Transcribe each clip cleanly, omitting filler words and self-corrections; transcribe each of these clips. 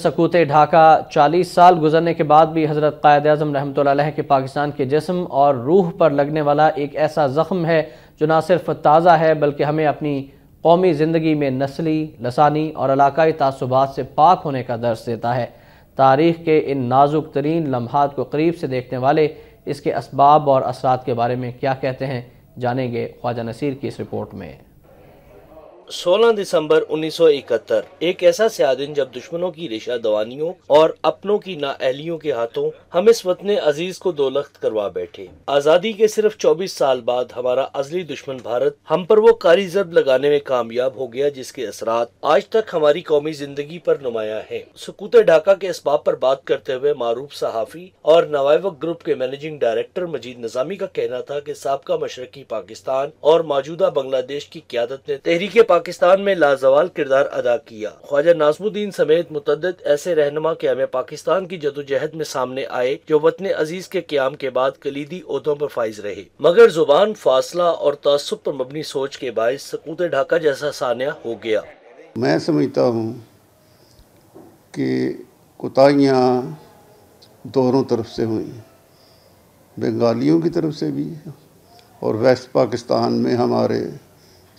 سکوت ڈھاکہ 40 سال گزرنے کے بعد بھی حضرت قائد اعظم رحمۃ اللہ علیہ کے پاکستان کے جسم اور روح پر لگنے والا ایک ایسا زخم ہے جو نہ صرف تازہ ہے بلکہ ہمیں اپنی قومی زندگی میں نسلی، لسانی اور علاقائی تعصبات سے پاک ہونے کا درس دیتا ہے۔ تاریخ کے ان نازک ترین لمحات کو قریب سے دیکھنے والے اس کے اسباب اور اثرات کے بارے میں کیا کہتے ہیں، جانیں گے خواجہ نصیر کی اس رپورٹ میں۔ 16 دسمبر 1971 ایک ایسا سیاہ دن جب دشمنوں کی ریشہ دوانیوں اور اپنوں کی نااہلیوں کے ہاتھوں ہم اس وطن عزیز کو دو لخت کروا بیٹھے۔ آزادی کے صرف 24 سال بعد ہمارا ازلی دشمن بھارت ہم پر وہ کاری ضرب لگانے میں کامیاب ہو گیا جس کے اثرات آج تک ہماری قومی زندگی پر نمایاں ہیں۔ سکوت ڈھاکہ کے اسباب پر بات کرتے ہوئے معروف صحافی اور نوائے وقت گروپ کے مینیجنگ ڈائریکٹر مجید نظامی کا کہنا تھا کہ سابقہ مشرقی پاکستان اور موجودہ بنگلہ دیش کی قیادت نے تحریک پاکستان میں لازوال کردار ادا کیا۔ خواجہ ناظم الدین سمیت متعدد ایسے رہنما کہ ہمیں پاکستان کی جدوجہد میں سامنے آئے جو وطن عزیز کے قیام کے بعد کلیدی عہدوں پر فائز رہے، مگر زبان، فاصلہ اور تعصب پر مبنی سوچ کے باعث سکوت ڈھاکہ جیسا سانحہ ہو گیا۔ میں سمجھتا ہوں کہ کوتاہیاں دونوں طرف سے ہوئیں، بنگالیوں کی طرف سے بھی اور ویسٹ پاکستان میں ہمارے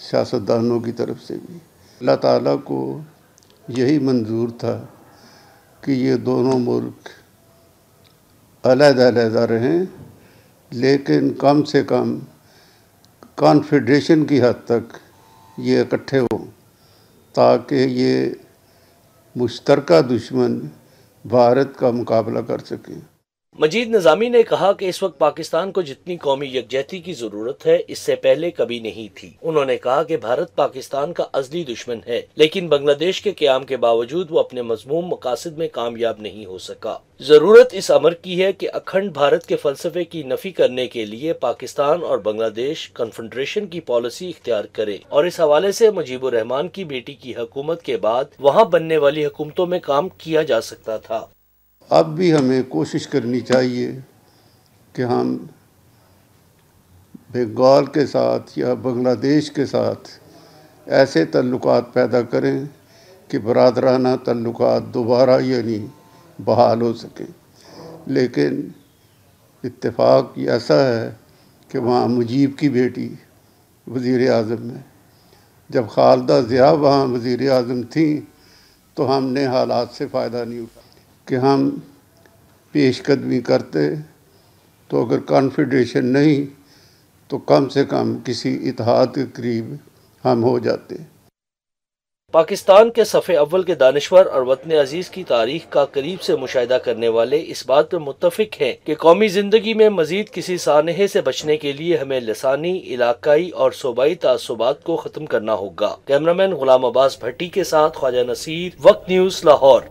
سیاستدانوں کی طرف سے بھی۔ اللہ تعالیٰ کو یہی منظور تھا کہ یہ دونوں ملک علیحدہ علیحدہ رہیں، لیکن کم سے کم کانفیڈریشن کی حد تک یہ اکٹھے ہوں تاکہ یہ مشترکہ دشمن بھارت کا مقابلہ کر سکیں۔ مجید نظامی نے کہا کہ اس وقت پاکستان کو جتنی قومی یکجہتی کی ضرورت ہے اس سے پہلے کبھی نہیں تھی۔ انہوں نے کہا کہ بھارت پاکستان کا ازلی دشمن ہے، لیکن بنگلہ دیش کے قیام کے باوجود وہ اپنے مذموم مقاصد میں کامیاب نہیں ہو سکا۔ ضرورت اس امر کی ہے کہ اکھنڈ بھارت کے فلسفے کی نفی کرنے کے لیے پاکستان اور بنگلہ دیش کنفیڈریشن کی پالیسی اختیار کرے، اور اس حوالے سے مجیب الرحمان کی بیٹی کی حکومت کے بعد وہاں بننے والی حکومتوں میں کام کیا جا سکتا تھا۔ اب بھی ہمیں کوشش کرنی چاہیے کہ ہم بنگال کے ساتھ یا بنگلہ دیش کے ساتھ ایسے تعلقات پیدا کریں کہ برادرانہ تعلقات دوبارہ بحال ہو سکیں، لیکن اتفاق ایسا ہے کہ وہاں مجیب کی بیٹی وزیر اعظم ہے۔ جب خالدہ ضیاء وہاں وزیر اعظم تھیں تو ہم نے حالات سے فائدہ نہیں اٹھایا کہ ہم پیش قدمی کرتے، تو اگر کانفیڈریشن نہیں تو کم سے کم کسی اتحاد کے قریب ہم ہو جاتے۔ پاکستان کے صف اول کے دانشور اور وطن عزیز کی تاریخ کا قریب سے مشاہدہ کرنے والے اس بات پر متفق ہیں کہ قومی زندگی میں مزید کسی سانحے سے بچنے کے لیے ہمیں لسانی، علاقائی اور صوبائی تعصبات کو ختم کرنا ہوگا۔ کیمرامین غلام عباس بھٹی کے ساتھ خواجہ نصیر، وقت نیوز، لاہور۔